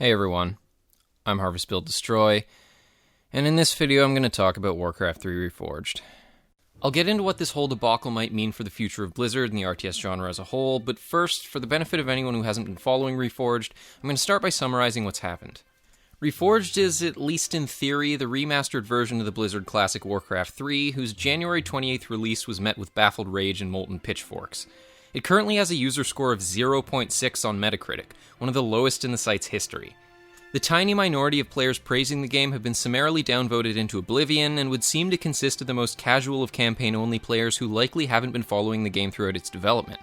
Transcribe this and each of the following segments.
Hey everyone, I'm Harvest Build Destroy, and in this video I'm going to talk about Warcraft III Reforged. I'll get into what this whole debacle might mean for the future of Blizzard and the RTS genre as a whole, but first, for the benefit of anyone who hasn't been following Reforged, I'm going to start by summarizing what's happened. Reforged is, at least in theory, the remastered version of the Blizzard classic Warcraft III, whose January 28th release was met with baffled rage and molten pitchforks. It currently has a user score of 0.6 on Metacritic, one of the lowest in the site's history. The tiny minority of players praising the game have been summarily downvoted into oblivion and would seem to consist of the most casual of campaign-only players who likely haven't been following the game throughout its development.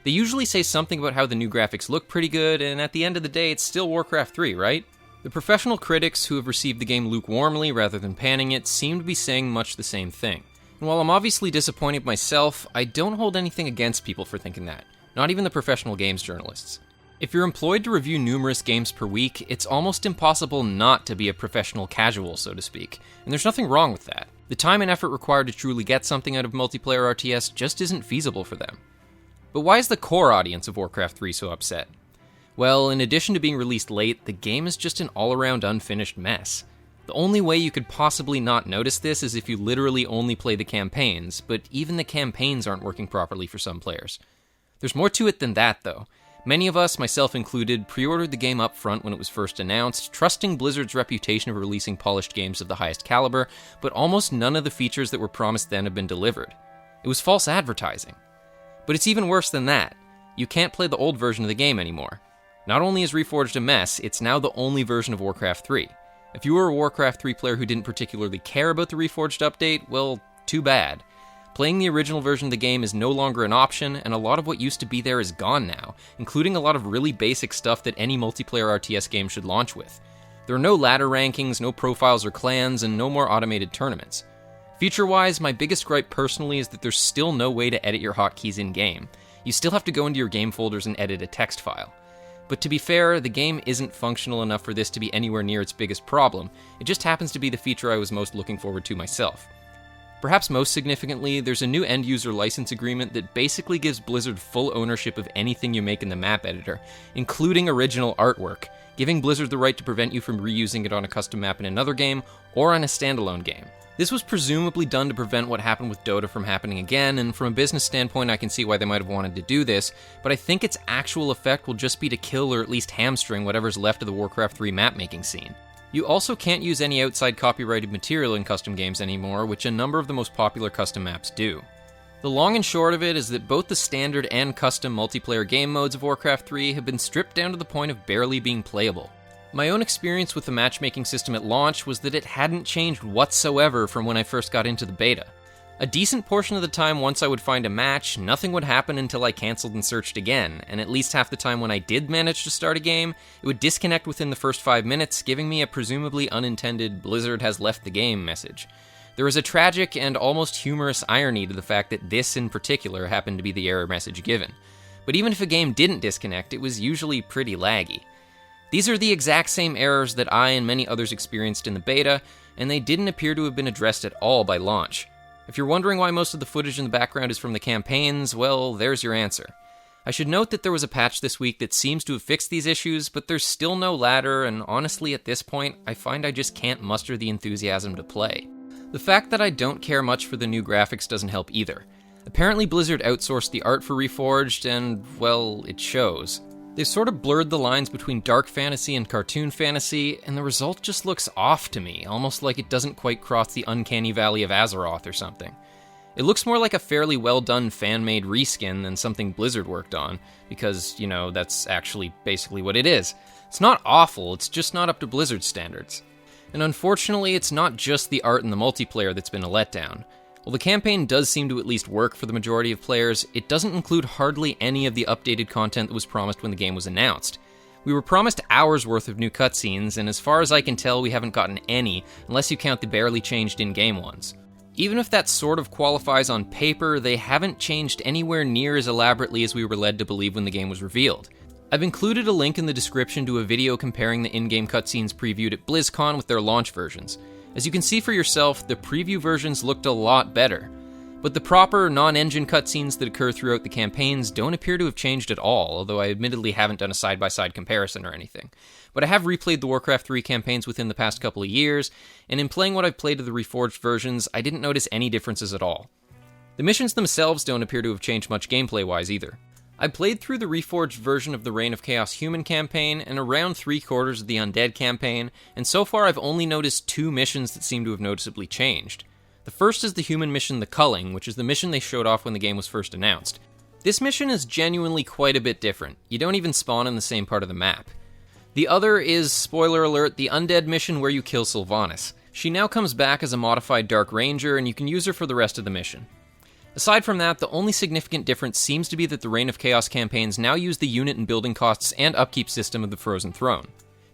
They usually say something about how the new graphics look pretty good, and at the end of the day it's still Warcraft 3, right? The professional critics who have received the game lukewarmly rather than panning it seem to be saying much the same thing. And while I'm obviously disappointed myself, I don't hold anything against people for thinking that, not even the professional games journalists. If you're employed to review numerous games per week, it's almost impossible not to be a professional casual, so to speak, and there's nothing wrong with that. The time and effort required to truly get something out of multiplayer RTS just isn't feasible for them. But why is the core audience of Warcraft 3 so upset? Well, in addition to being released late, the game is just an all-around unfinished mess. The only way you could possibly not notice this is if you literally only play the campaigns, but even the campaigns aren't working properly for some players. There's more to it than that, though. Many of us, myself included, pre-ordered the game up front when it was first announced, trusting Blizzard's reputation of releasing polished games of the highest caliber, but almost none of the features that were promised then have been delivered. It was false advertising. But it's even worse than that. You can't play the old version of the game anymore. Not only is Reforged a mess, it's now the only version of Warcraft 3. If you were a Warcraft 3 player who didn't particularly care about the Reforged update, well, too bad. Playing the original version of the game is no longer an option, and a lot of what used to be there is gone now, including a lot of really basic stuff that any multiplayer RTS game should launch with. There are no ladder rankings, no profiles or clans, and no more automated tournaments. Feature-wise, my biggest gripe personally is that there's still no way to edit your hotkeys in-game. You still have to go into your game folders and edit a text file. But to be fair, the game isn't functional enough for this to be anywhere near its biggest problem. It just happens to be the feature I was most looking forward to myself. Perhaps most significantly, there's a new end-user license agreement that basically gives Blizzard full ownership of anything you make in the map editor, including original artwork, giving Blizzard the right to prevent you from reusing it on a custom map in another game or on a standalone game. This was presumably done to prevent what happened with Dota from happening again, and from a business standpoint I can see why they might have wanted to do this, but I think its actual effect will just be to kill or at least hamstring whatever's left of the Warcraft 3 map-making scene. You also can't use any outside copyrighted material in custom games anymore, which a number of the most popular custom maps do. The long and short of it is that both the standard and custom multiplayer game modes of Warcraft 3 have been stripped down to the point of barely being playable. My own experience with the matchmaking system at launch was that it hadn't changed whatsoever from when I first got into the beta. A decent portion of the time once I would find a match, nothing would happen until I cancelled and searched again, and at least half the time when I did manage to start a game, it would disconnect within the first 5 minutes, giving me a presumably unintended "Blizzard has left the game" message. There is a tragic and almost humorous irony to the fact that this in particular happened to be the error message given. But even if a game didn't disconnect, it was usually pretty laggy. These are the exact same errors that I and many others experienced in the beta, and they didn't appear to have been addressed at all by launch. If you're wondering why most of the footage in the background is from the campaigns, well, there's your answer. I should note that there was a patch this week that seems to have fixed these issues, but there's still no ladder, and honestly at this point, I find I just can't muster the enthusiasm to play. The fact that I don't care much for the new graphics doesn't help either. Apparently Blizzard outsourced the art for Reforged, and, well, it shows. They've sort of blurred the lines between dark fantasy and cartoon fantasy, and the result just looks off to me, almost like it doesn't quite cross the uncanny valley of Azeroth or something. It looks more like a fairly well-done fan-made reskin than something Blizzard worked on, because, that's actually basically what it is. It's not awful, it's just not up to Blizzard standards. And unfortunately, it's not just the art and the multiplayer that's been a letdown. While the campaign does seem to at least work for the majority of players, it doesn't include hardly any of the updated content that was promised when the game was announced. We were promised hours worth of new cutscenes, and as far as I can tell, we haven't gotten any, unless you count the barely changed in-game ones. Even if that sort of qualifies on paper, they haven't changed anywhere near as elaborately as we were led to believe when the game was revealed. I've included a link in the description to a video comparing the in-game cutscenes previewed at Blizzcon with their launch versions. As you can see for yourself, the preview versions looked a lot better. But the proper, non-engine cutscenes that occur throughout the campaigns don't appear to have changed at all, although I admittedly haven't done a side-by-side comparison or anything. But I have replayed the Warcraft 3 campaigns within the past couple of years, and in playing what I've played of the Reforged versions, I didn't notice any differences at all. The missions themselves don't appear to have changed much gameplay-wise either. I played through the Reforged version of the Reign of Chaos human campaign and around 3/4 of the Undead campaign, and so far I've only noticed 2 missions that seem to have noticeably changed. The first is the human mission The Culling, which is the mission they showed off when the game was first announced. This mission is genuinely quite a bit different. You don't even spawn in the same part of the map. The other is, spoiler alert, the Undead mission where you kill Sylvanas. She now comes back as a modified Dark Ranger, and you can use her for the rest of the mission. Aside from that, the only significant difference seems to be that the Reign of Chaos campaigns now use the unit and building costs and upkeep system of the Frozen Throne.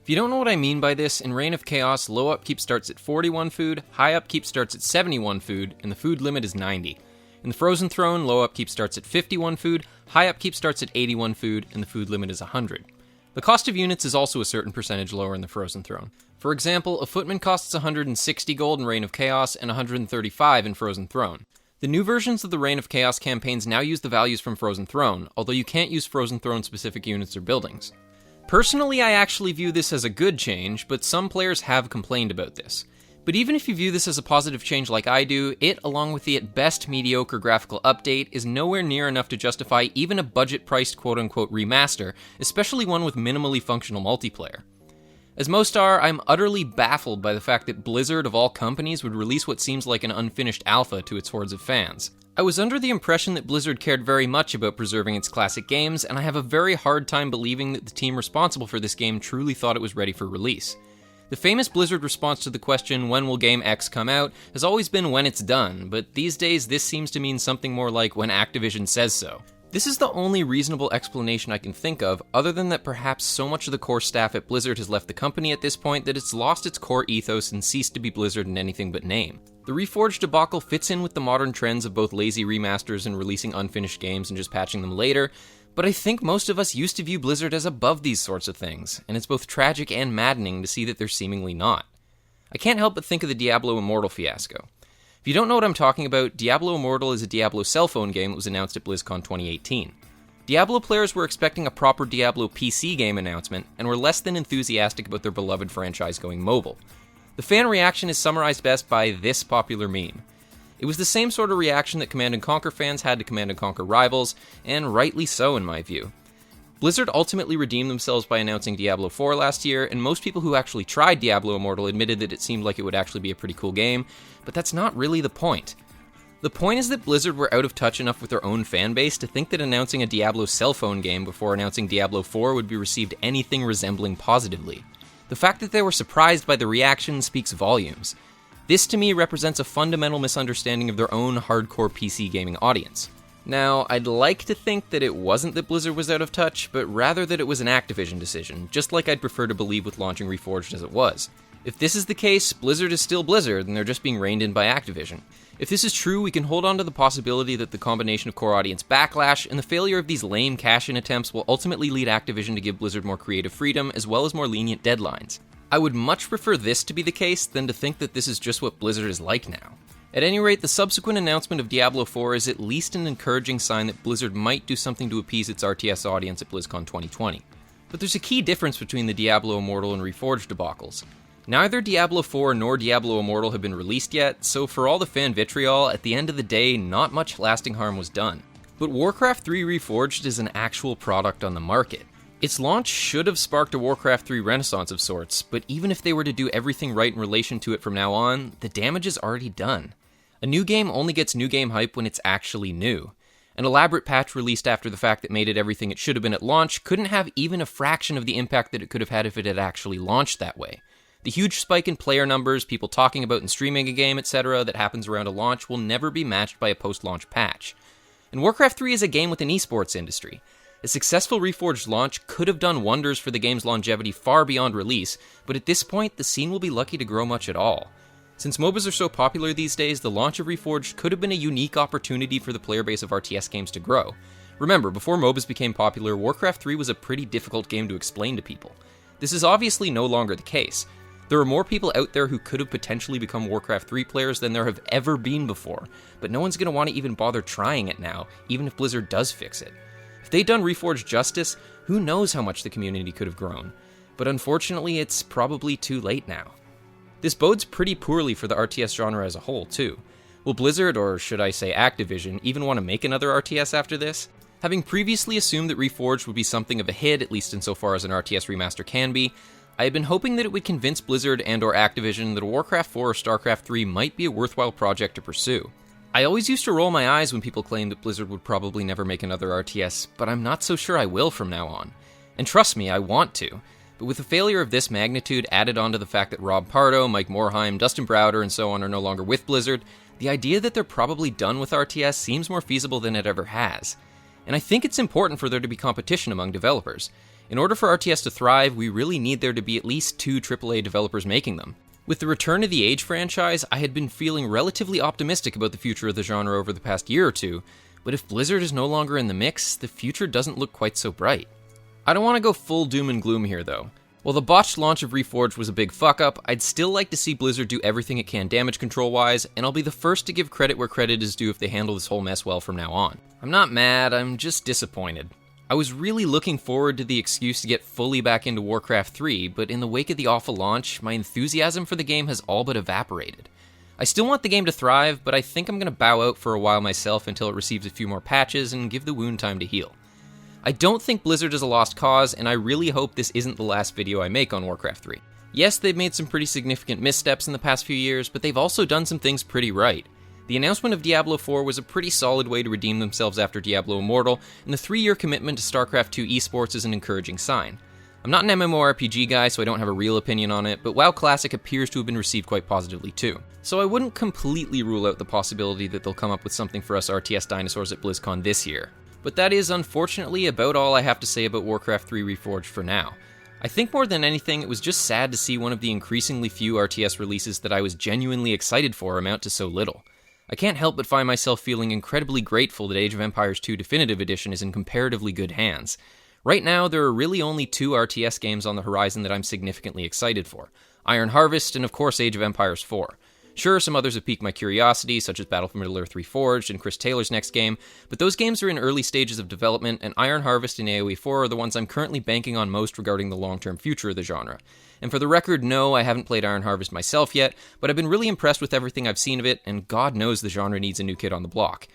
If you don't know what I mean by this, in Reign of Chaos, low upkeep starts at 41 food, high upkeep starts at 71 food, and the food limit is 90. In the Frozen Throne, low upkeep starts at 51 food, high upkeep starts at 81 food, and the food limit is 100. The cost of units is also a certain percentage lower in the Frozen Throne. For example, a footman costs 160 gold in Reign of Chaos and 135 in Frozen Throne. The new versions of the Reign of Chaos campaigns now use the values from Frozen Throne, although you can't use Frozen Throne specific units or buildings. Personally, I actually view this as a good change, but some players have complained about this. But even if you view this as a positive change like I do, it, along with the at best mediocre graphical update, is nowhere near enough to justify even a budget-priced quote-unquote remaster, especially one with minimally functional multiplayer. As most are, I'm utterly baffled by the fact that Blizzard, of all companies, would release what seems like an unfinished alpha to its hordes of fans. I was under the impression that Blizzard cared very much about preserving its classic games, and I have a very hard time believing that the team responsible for this game truly thought it was ready for release. The famous Blizzard response to the question, when will game X come out, has always been when it's done, but these days this seems to mean something more like when Activision says so. This is the only reasonable explanation I can think of, other than that perhaps so much of the core staff at Blizzard has left the company at this point that it's lost its core ethos and ceased to be Blizzard in anything but name. The Reforged debacle fits in with the modern trends of both lazy remasters and releasing unfinished games and just patching them later, but I think most of us used to view Blizzard as above these sorts of things, and it's both tragic and maddening to see that they're seemingly not. I can't help but think of the Diablo Immortal fiasco. If you don't know what I'm talking about, Diablo Immortal is a Diablo cell phone game that was announced at Blizzcon 2018. Diablo players were expecting a proper Diablo PC game announcement, and were less than enthusiastic about their beloved franchise going mobile. The fan reaction is summarized best by this popular meme. It was the same sort of reaction that Command & Conquer fans had to Command & Conquer Rivals, and rightly so in my view. Blizzard ultimately redeemed themselves by announcing Diablo 4 last year, and most people who actually tried Diablo Immortal admitted that it seemed like it would actually be a pretty cool game, but that's not really the point. The point is that Blizzard were out of touch enough with their own fanbase to think that announcing a Diablo cell phone game before announcing Diablo 4 would be received anything resembling positively. The fact that they were surprised by the reaction speaks volumes. This to me represents a fundamental misunderstanding of their own hardcore PC gaming audience. Now, I'd like to think that it wasn't that Blizzard was out of touch, but rather that it was an Activision decision, just like I'd prefer to believe with launching Reforged as it was. If this is the case, Blizzard is still Blizzard, and they're just being reined in by Activision. If this is true, we can hold on to the possibility that the combination of core audience backlash and the failure of these lame cash-in attempts will ultimately lead Activision to give Blizzard more creative freedom, as well as more lenient deadlines. I would much prefer this to be the case than to think that this is just what Blizzard is like now. At any rate, the subsequent announcement of Diablo 4 is at least an encouraging sign that Blizzard might do something to appease its RTS audience at BlizzCon 2020. But there's a key difference between the Diablo Immortal and Reforged debacles. Neither Diablo 4 nor Diablo Immortal have been released yet, so for all the fan vitriol, at the end of the day, not much lasting harm was done. But Warcraft III Reforged is an actual product on the market. Its launch should have sparked a Warcraft III renaissance of sorts, but even if they were to do everything right in relation to it from now on, the damage is already done. A new game only gets new game hype when it's actually new. An elaborate patch released after the fact that made it everything it should have been at launch couldn't have even a fraction of the impact that it could have had if it had actually launched that way. The huge spike in player numbers, people talking about and streaming a game, etc. that happens around a launch will never be matched by a post-launch patch. And Warcraft 3 is a game with an esports industry. A successful Reforged launch could have done wonders for the game's longevity far beyond release, but at this point, the scene will be lucky to grow much at all. Since MOBAs are so popular these days, the launch of Reforged could have been a unique opportunity for the player base of RTS games to grow. Remember, before MOBAs became popular, Warcraft 3 was a pretty difficult game to explain to people. This is obviously no longer the case. There are more people out there who could have potentially become Warcraft 3 players than there have ever been before, but no one's going to want to even bother trying it now, even if Blizzard does fix it. If they'd done Reforged justice, who knows how much the community could have grown. But unfortunately, it's probably too late now. This bodes pretty poorly for the RTS genre as a whole, too. Will Blizzard, or should I say Activision, even want to make another RTS after this? Having previously assumed that Reforged would be something of a hit, at least insofar as an RTS remaster can be, I had been hoping that it would convince Blizzard and or Activision that a Warcraft 4 or StarCraft 3 might be a worthwhile project to pursue. I always used to roll my eyes when people claimed that Blizzard would probably never make another RTS, but I'm not so sure I will from now on. And trust me, I want to. But with a failure of this magnitude added onto the fact that Rob Pardo, Mike Morhaime, Dustin Browder, and so on are no longer with Blizzard, the idea that they're probably done with RTS seems more feasible than it ever has. And I think it's important for there to be competition among developers. In order for RTS to thrive, we really need there to be at least 2 AAA developers making them. With the Return of the Age franchise, I had been feeling relatively optimistic about the future of the genre over the past year or two, but if Blizzard is no longer in the mix, the future doesn't look quite so bright. I don't want to go full doom and gloom here though. While the botched launch of Reforged was a big fuck-up, I'd still like to see Blizzard do everything it can damage control-wise, and I'll be the first to give credit where credit is due if they handle this whole mess well from now on. I'm not mad, I'm just disappointed. I was really looking forward to the excuse to get fully back into Warcraft 3, but in the wake of the awful launch, my enthusiasm for the game has all but evaporated. I still want the game to thrive, but I think I'm going to bow out for a while myself until it receives a few more patches and give the wound time to heal. I don't think Blizzard is a lost cause, and I really hope this isn't the last video I make on Warcraft 3. Yes, they've made some pretty significant missteps in the past few years, but they've also done some things pretty right. The announcement of Diablo 4 was a pretty solid way to redeem themselves after Diablo Immortal, and the 3-year commitment to StarCraft II esports is an encouraging sign. I'm not an MMORPG guy, so I don't have a real opinion on it, but WoW Classic appears to have been received quite positively too. So I wouldn't completely rule out the possibility that they'll come up with something for us RTS dinosaurs at Blizzcon this year. But that is, unfortunately, about all I have to say about Warcraft III Reforged for now. I think more than anything, it was just sad to see one of the increasingly few RTS releases that I was genuinely excited for amount to so little. I can't help but find myself feeling incredibly grateful that Age of Empires 2 Definitive Edition is in comparatively good hands. Right now, there are really only 2 RTS games on the horizon that I'm significantly excited for. Iron Harvest, and of course Age of Empires 4. Sure, some others have piqued my curiosity, such as Battle for Middle-earth Reforged and Chris Taylor's next game, but those games are in early stages of development, and Iron Harvest and AoE 4 are the ones I'm currently banking on most regarding the long-term future of the genre. And for the record, no, I haven't played Iron Harvest myself yet, but I've been really impressed with everything I've seen of it, and God knows the genre needs a new kid on the block.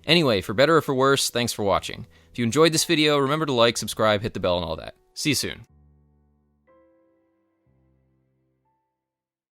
Anyway, for better or for worse, thanks for watching. If you enjoyed this video, remember to like, subscribe, hit the bell, and all that. See you soon.